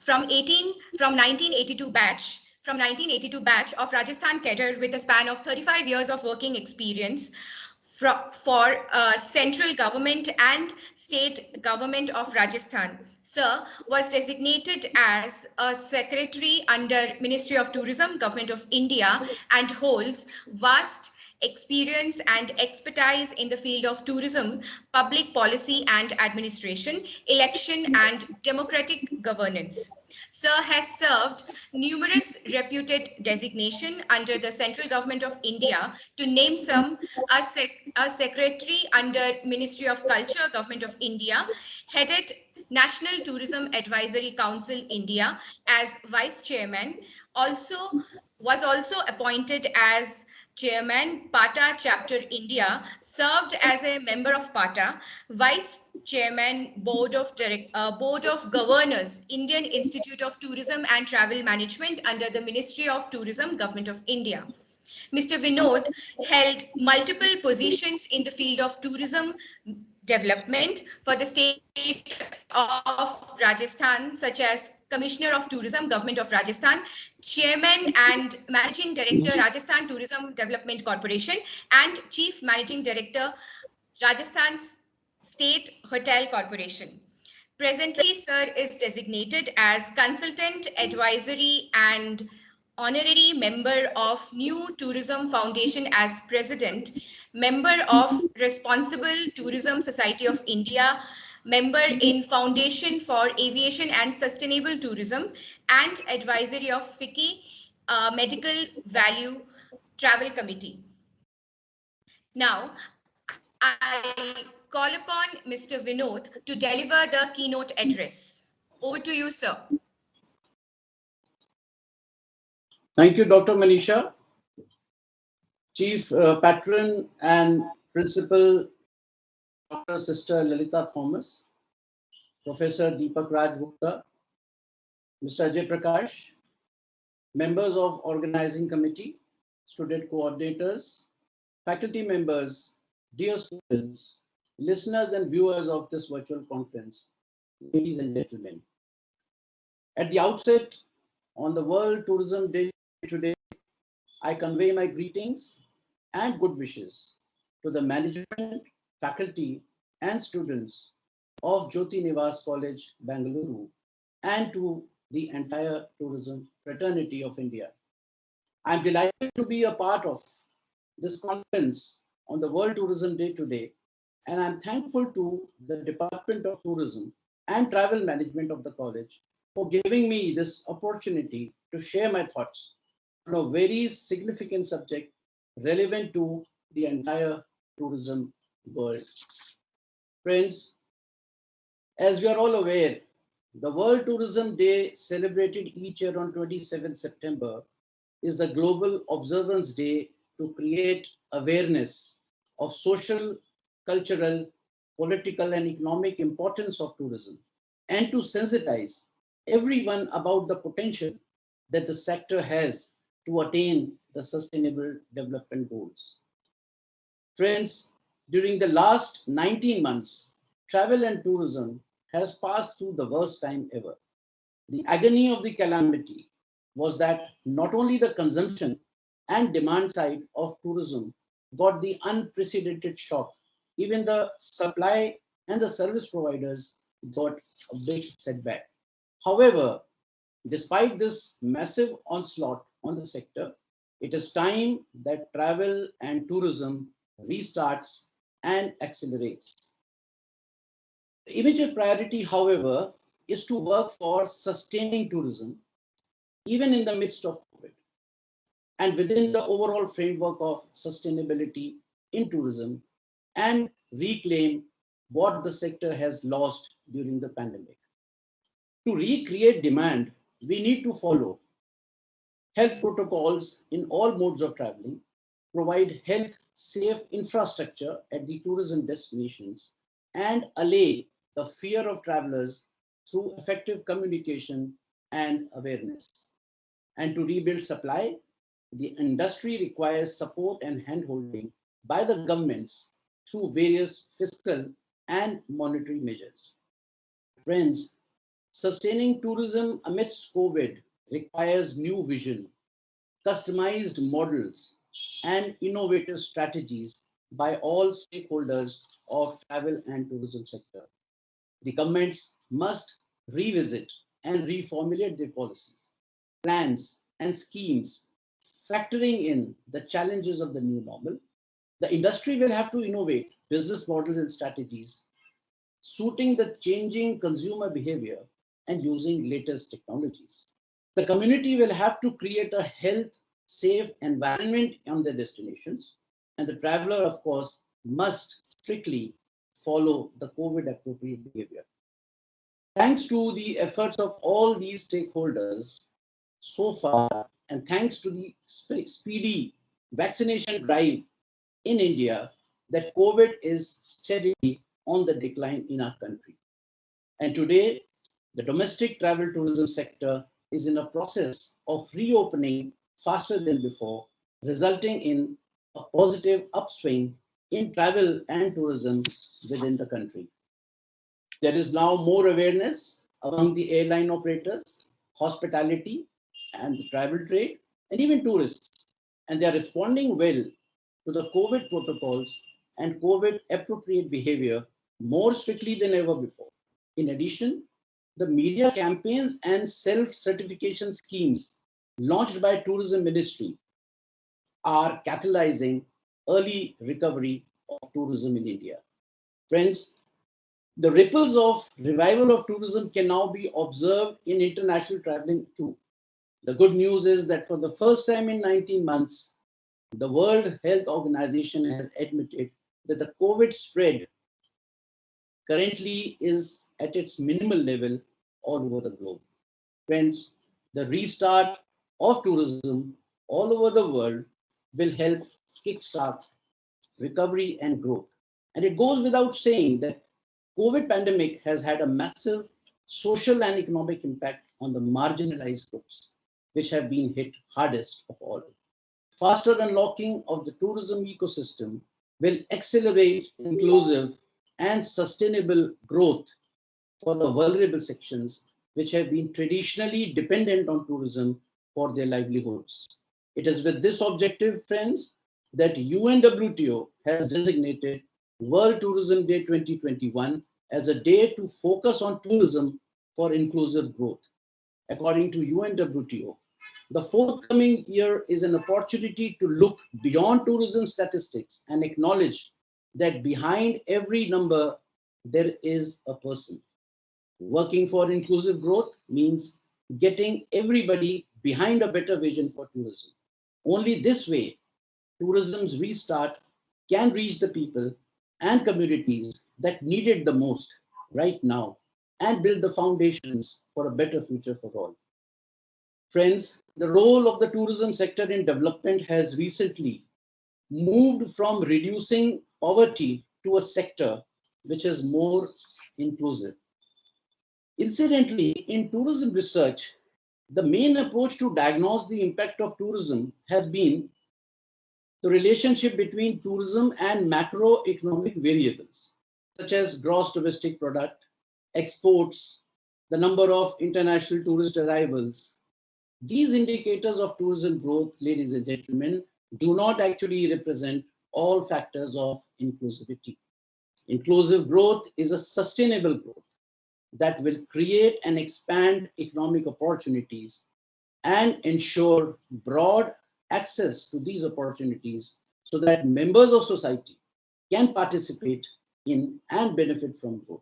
from 1982 batch of Rajasthan Cadre with a span of 35 years of working experience for central government and state government of Rajasthan. Sir was designated as a secretary under Ministry of Tourism, Government of India, and holds vast experience and expertise in the field of tourism, public policy and administration, election and democratic governance. Sir has served numerous reputed designation under the central government of India, to name some: a secretary under Ministry of Culture, Government of India, headed National Tourism Advisory Council India as vice chairman, was also appointed as Chairman, PATA Chapter India, served as a member of PATA, Vice Chairman, Board of Governors, Indian Institute of Tourism and Travel Management under the Ministry of Tourism, Government of India. Mr. Vinod held multiple positions in the field of tourism development for the state of Rajasthan, such as Commissioner of Tourism, Government of Rajasthan, Chairman and Managing Director, Rajasthan Tourism Development Corporation, and Chief Managing Director, Rajasthan State Hotel Corporation. Presently, Sir is designated as Consultant Advisory and Honorary Member of New Tourism Foundation as President, Member of Responsible Tourism Society of India, Member in Foundation for Aviation and Sustainable Tourism, and Advisory of FICCI Medical Value Travel Committee. Now, I call upon Mr. Vinod to deliver the keynote address. Over to you, sir. Thank you, Dr. Manisha. Chief Patron and Principal Dr. Sister Lalita Thomas, Professor Deepak Raj Gupta, Mr. Ajay Prakash, members of Organizing Committee, student coordinators, faculty members, dear students, listeners and viewers of this virtual conference, ladies and gentlemen. At the outset, on the World Tourism Day today, I convey my greetings and good wishes to the management, faculty, and students of Jyoti Nivas College, Bangalore, and to the entire tourism fraternity of India. I'm delighted to be a part of this conference on the World Tourism Day today, and I'm thankful to the Department of Tourism and Travel Management of the college for giving me this opportunity to share my thoughts on a very significant subject relevant to the entire tourism world. Friends, as we are all aware, the World Tourism Day, celebrated each year on 27th September, is the global observance day to create awareness of social, cultural, political, and economic importance of tourism, and to sensitize everyone about the potential that the sector has to attain the sustainable development goals. Friends, during the last 19 months, travel and tourism has passed through the worst time ever. The agony of the calamity was that not only the consumption and demand side of tourism got the unprecedented shock, even the supply and the service providers got a big setback. However, despite this massive onslaught on the sector, it is time that travel and tourism restarts and accelerates. The immediate priority, however, is to work for sustaining tourism, even in the midst of COVID, and within the overall framework of sustainability in tourism, and reclaim what the sector has lost during the pandemic. To recreate demand, we need to follow health protocols in all modes of traveling, provide health safe infrastructure at the tourism destinations, and allay the fear of travelers through effective communication and awareness. And to rebuild supply, the industry requires support and handholding by the governments through various fiscal and monetary measures. Friends, Sustaining tourism amidst COVID requires new vision, customized models, and innovative strategies by all stakeholders of travel and tourism sector. The governments must revisit and reformulate their policies, plans, and schemes, factoring in the challenges of the new normal. The industry will have to innovate business models and strategies, suiting the changing consumer behavior and using latest technologies. The community will have to create a health, safe environment on their destinations, and the traveler, of course, must strictly follow the COVID appropriate behavior. Thanks to the efforts of all these stakeholders so far, and thanks to the speedy vaccination drive in India, that COVID is steadily on the decline in our country. And today, the domestic travel tourism sector is in a process of reopening faster than before, resulting in a positive upswing in travel and tourism within the country. There is now more awareness among the airline operators, hospitality, and the travel trade, and even tourists. And they are responding well to the COVID protocols and COVID appropriate behavior more strictly than ever before. In addition, the media campaigns and self-certification schemes launched by Tourism Ministry are catalyzing early recovery of tourism in India. Friends, the ripples of revival of tourism can now be observed in international traveling too. The good news is that for the first time in 19 months, the World Health Organization has admitted that the COVID spread currently is at its minimal level all over the globe. Friends, the restart of tourism all over the world will help kickstart recovery and growth. And it goes without saying that COVID pandemic has had a massive social and economic impact on the marginalized groups, which have been hit hardest of all. Faster unlocking of the tourism ecosystem will accelerate inclusive and sustainable growth for the vulnerable sections which have been traditionally dependent on tourism for their livelihoods. It is with this objective, friends, that UNWTO has designated World Tourism Day 2021 as a day to focus on tourism for inclusive growth. According to UNWTO, the forthcoming year is an opportunity to look beyond tourism statistics and acknowledge that behind every number, there is a person. Working for inclusive growth means getting everybody behind a better vision for tourism. Only this way, tourism's restart can reach the people and communities that need it the most right now and build the foundations for a better future for all. Friends, the role of the tourism sector in development has recently moved from reducing poverty to a sector which is more inclusive. Incidentally, in tourism research, the main approach to diagnose the impact of tourism has been the relationship between tourism and macroeconomic variables, such as gross domestic product, exports, the number of international tourist arrivals. These indicators of tourism growth, ladies and gentlemen, do not actually represent all factors of inclusivity. Inclusive growth is a sustainable growth that will create and expand economic opportunities and ensure broad access to these opportunities so that members of society can participate in and benefit from growth.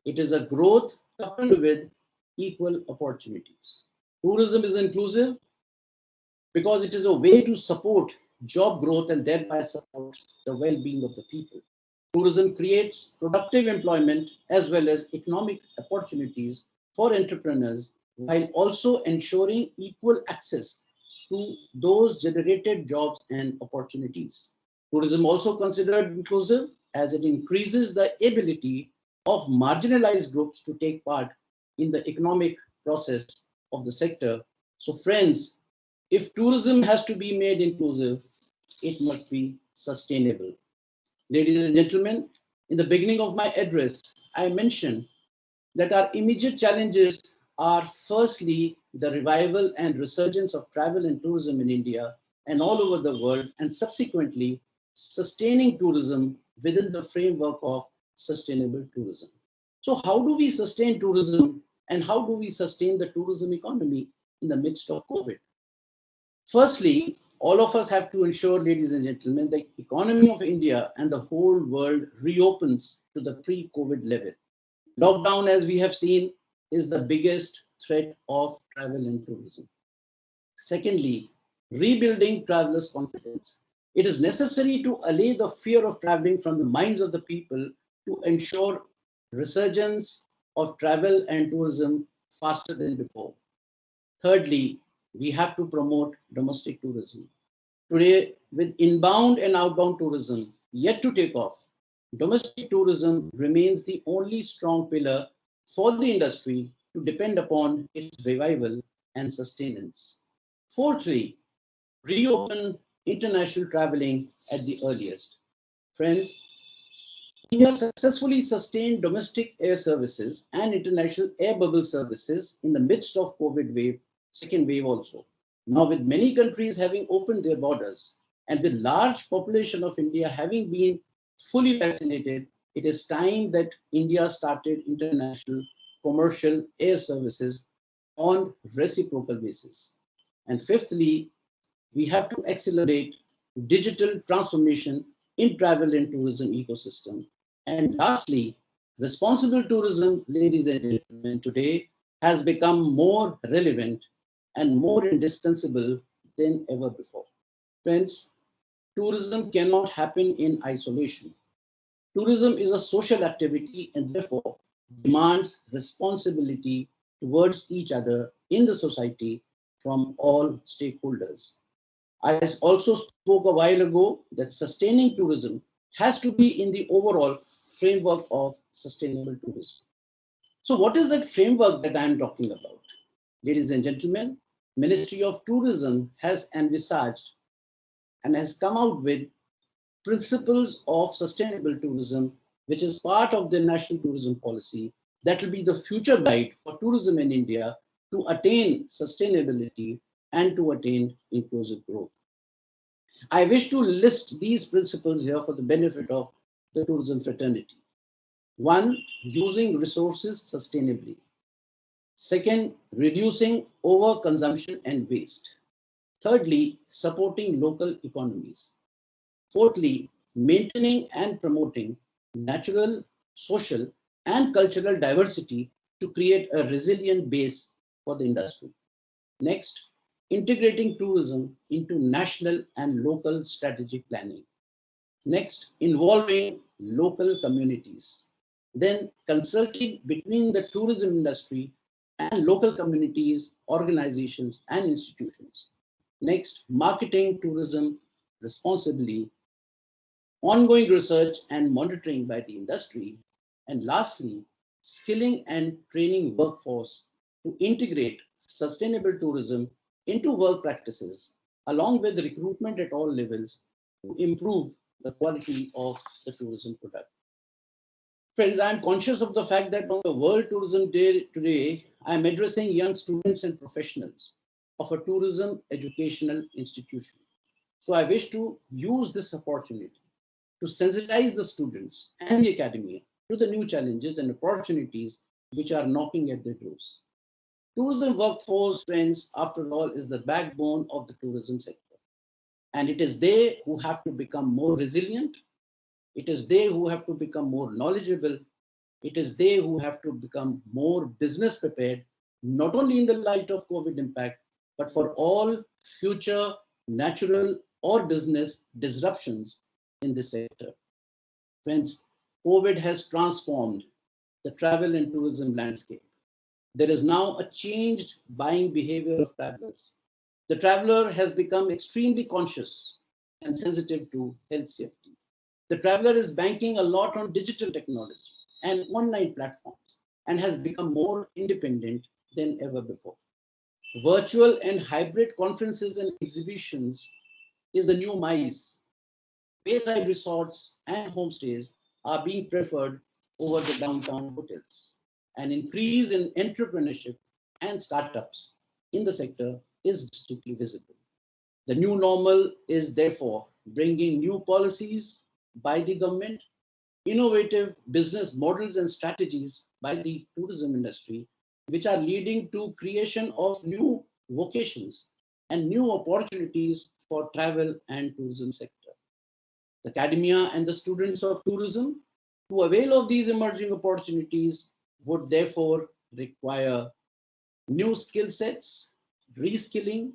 It is a growth coupled with equal opportunities. Tourism is inclusive because it is a way to support job growth and thereby support the well-being of the people. Tourism creates productive employment as well as economic opportunities for entrepreneurs while also ensuring equal access to those generated jobs and opportunities. Tourism also considered inclusive as it increases the ability of marginalized groups to take part in the economic process of the sector. So friends, if tourism has to be made inclusive, it must be sustainable. Ladies and gentlemen, in the beginning of my address, I mentioned that our immediate challenges are firstly the revival and resurgence of travel and tourism in India and all over the world, and subsequently sustaining tourism within the framework of sustainable tourism. So, how do we sustain tourism and how do we sustain the tourism economy in the midst of COVID? Firstly, all of us have to ensure, ladies and gentlemen, the economy of India and the whole world reopens to the pre-COVID level. Lockdown, as we have seen, is the biggest threat of travel and tourism. Secondly, rebuilding travelers' confidence. It is necessary to allay the fear of traveling from the minds of the people to ensure resurgence of travel and tourism faster than before. Thirdly, we have to promote domestic tourism. Today, with inbound and outbound tourism yet to take off, domestic tourism remains the only strong pillar for the industry to depend upon its revival and sustenance. Fourthly, reopen international traveling at the earliest. Friends, India successfully sustained domestic air services and international air bubble services in the midst of COVID wave, second wave also. Now, with many countries having opened their borders and with large population of India having been fully vaccinated, it is time that India started international commercial air services on reciprocal basis. And fifthly, we have to accelerate digital transformation in travel and tourism ecosystem. And lastly, responsible tourism, ladies and gentlemen, today has become more relevant and more indispensable than ever before. Friends, tourism cannot happen in isolation. Tourism is a social activity and therefore demands responsibility towards each other in the society from all stakeholders. I also spoke a while ago that sustaining tourism has to be in the overall framework of sustainable tourism. So what is that framework that I'm talking about? Ladies and gentlemen, Ministry of Tourism has envisaged and has come out with principles of sustainable tourism, which is part of the national tourism policy that will be the future guide for tourism in India to attain sustainability and to attain inclusive growth. I wish to list these principles here for the benefit of the tourism fraternity. One, using resources sustainably. Second, reducing overconsumption and waste. Thirdly, supporting local economies. Fourthly, maintaining and promoting natural, social, and cultural diversity to create a resilient base for the industry. Next, integrating tourism into national and local strategic planning. Next, involving local communities. Then, consulting between the tourism industry and local communities, organizations, and institutions. Next, marketing tourism responsibly, ongoing research and monitoring by the industry. And lastly, skilling and training workforce to integrate sustainable tourism into work practices, along with recruitment at all levels to improve the quality of the tourism product. Friends, I'm conscious of the fact that on the World Tourism Day today, I'm addressing young students and professionals of a tourism educational institution. So I wish to use this opportunity to sensitize the students and the academia to the new challenges and opportunities which are knocking at their doors. Tourism workforce, friends, after all, is the backbone of the tourism sector. And it is they who have to become more resilient. It is they who have to become more knowledgeable. It is they who have to become more business prepared, not only in the light of COVID impact, but for all future natural or business disruptions in this sector. Friends, COVID has transformed the travel and tourism landscape. There is now a changed buying behavior of travelers. The traveler has become extremely conscious and sensitive to health safety. The traveler is banking a lot on digital technology and online platforms and has become more independent than ever before. Virtual and hybrid conferences and exhibitions is the new MICE. Bayside resorts and homestays are being preferred over the downtown hotels. an increase in entrepreneurship and startups in the sector is distinctly visible. The new normal is therefore bringing new policies by the government, innovative business models and strategies by the tourism industry, which are leading to creation of new vocations and new opportunities for travel and tourism sector. The academia and the students of tourism to avail of these emerging opportunities would therefore require new skill sets, reskilling,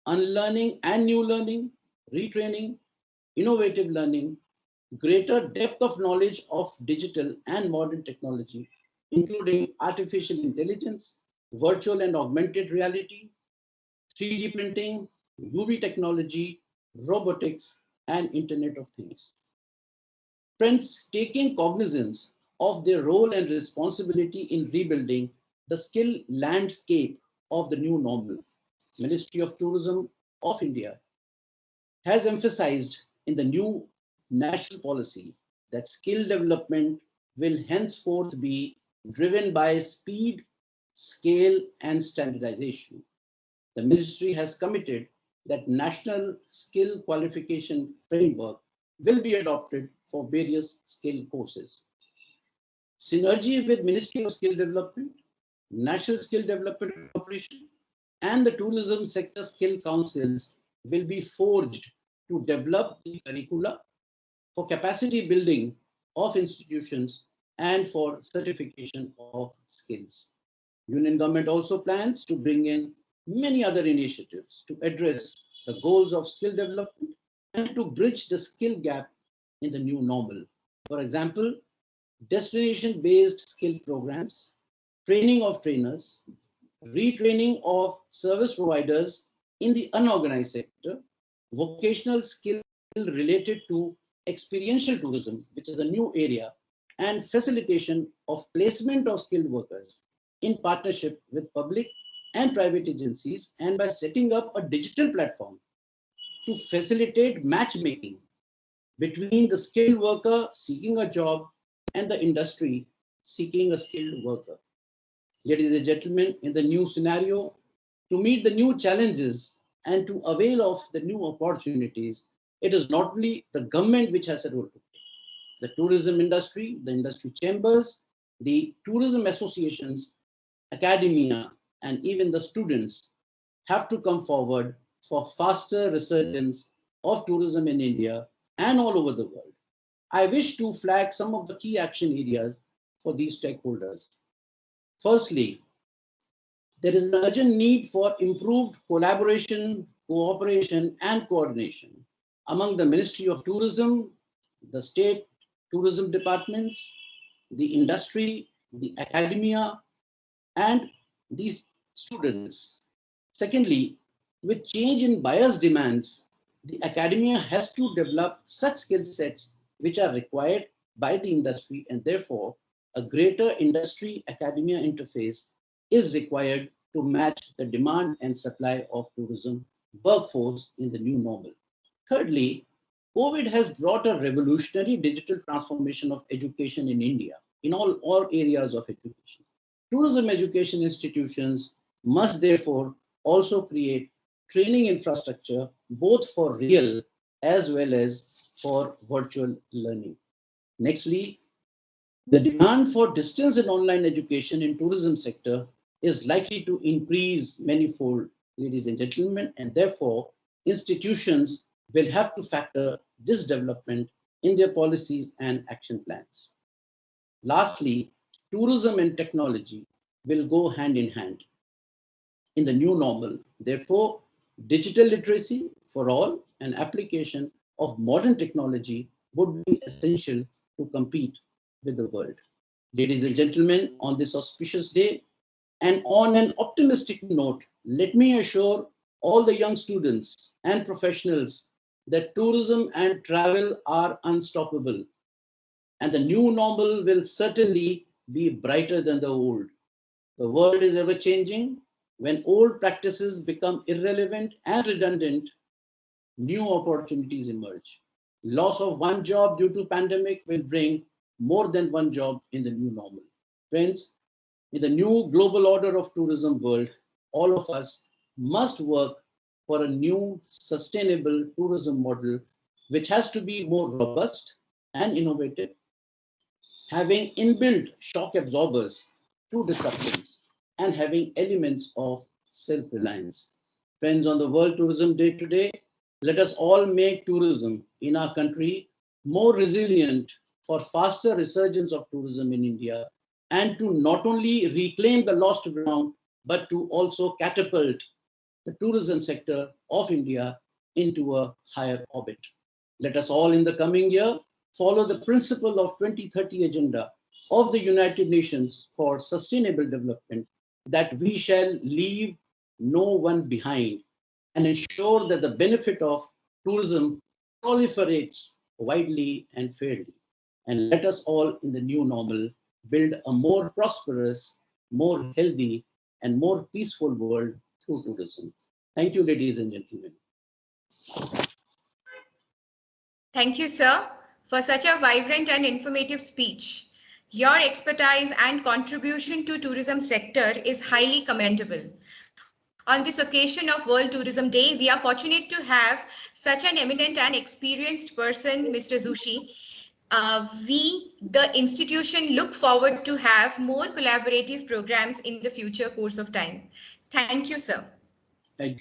unlearning and new learning, retraining, innovative learning, greater depth of knowledge of digital and modern technology, including artificial intelligence, virtual and augmented reality, 3D printing, UV technology, robotics, and Internet of Things. Friends, taking cognizance of their role and responsibility in rebuilding the skill landscape of the new normal, Ministry of Tourism of India has emphasized in the new national policy that skill development will henceforth be driven by speed, scale, and standardization. The ministry has committed that national skill qualification framework will be adopted for various skill courses. Synergy with Ministry of Skill Development, National Skill Development Corporation, and the tourism sector skill councils will be forged to develop the curricula for capacity building of institutions and for certification of skills. Union government also plans to bring in many other initiatives to address the goals of skill development and to bridge the skill gap in the new normal. For example, destination-based skill programs, training of trainers, retraining of service providers in the unorganized sector, vocational skill related to experiential tourism, which is a new area, and facilitation of placement of skilled workers in partnership with public and private agencies, and by setting up a digital platform to facilitate matchmaking between the skilled worker seeking a job and the industry seeking a skilled worker. Ladies and gentlemen, in the new scenario, to meet the new challenges and to avail of the new opportunities, it is not only the government which has a role to play. The tourism industry, the industry chambers, the tourism associations, academia, and even the students have to come forward for faster resurgence of tourism in India and all over the world. I wish to flag some of the key action areas for these stakeholders. Firstly, there is an urgent need for improved collaboration, cooperation, and coordination among the Ministry of Tourism, the state tourism departments, the industry, the academia, and the students. Secondly, with change in buyers' demands, the academia has to develop such skill sets which are required by the industry, and therefore a greater industry academia interface is required to match the demand and supply of tourism workforce in the new normal. Thirdly, COVID has brought a revolutionary digital transformation of education in India, in all areas of education. Tourism education institutions must therefore also create training infrastructure both for real as well as for virtual learning. Nextly, the demand for distance and online education in tourism sector is likely to increase manifold, ladies and gentlemen, and therefore institutions will have to factor this development in their policies and action plans. Lastly, tourism and technology will go hand in hand in the new normal. Therefore, digital literacy for all and application of modern technology would be essential to compete with the world. Ladies and gentlemen, on this auspicious day, and on an optimistic note, let me assure all the young students and professionals that tourism and travel are unstoppable, and the new normal will certainly be brighter than the old. The world is ever changing. When old practices become irrelevant and redundant, new opportunities emerge. Loss of one job due to pandemic will bring more than one job in the new normal. Friends, In the new global order of tourism world, all of us must work for a new sustainable tourism model, which has to be more robust and innovative, having inbuilt shock absorbers to disruptions, and having elements of self-reliance. Friends, on the World Tourism Day today, let us all make tourism in our country more resilient for faster resurgence of tourism in India, and to not only reclaim the lost ground, but to also catapult the tourism sector of India into a higher orbit. Let us all in the coming year follow the principle of 2030 agenda of the United Nations for Sustainable Development, that we shall leave no one behind, and ensure that the benefit of tourism proliferates widely and fairly. And let us all in the new normal build a more prosperous, more healthy, and more peaceful world through tourism. Thank you, ladies and gentlemen. Thank you, sir, for such a vibrant and informative speech. Your expertise and contribution to tourism sector is highly commendable. On this occasion of World Tourism Day, we are fortunate to have such an eminent and experienced person, Mr. Zutshi. The institution, look forward to have more collaborative programs in the future course of time. Thank you, sir. Thank you.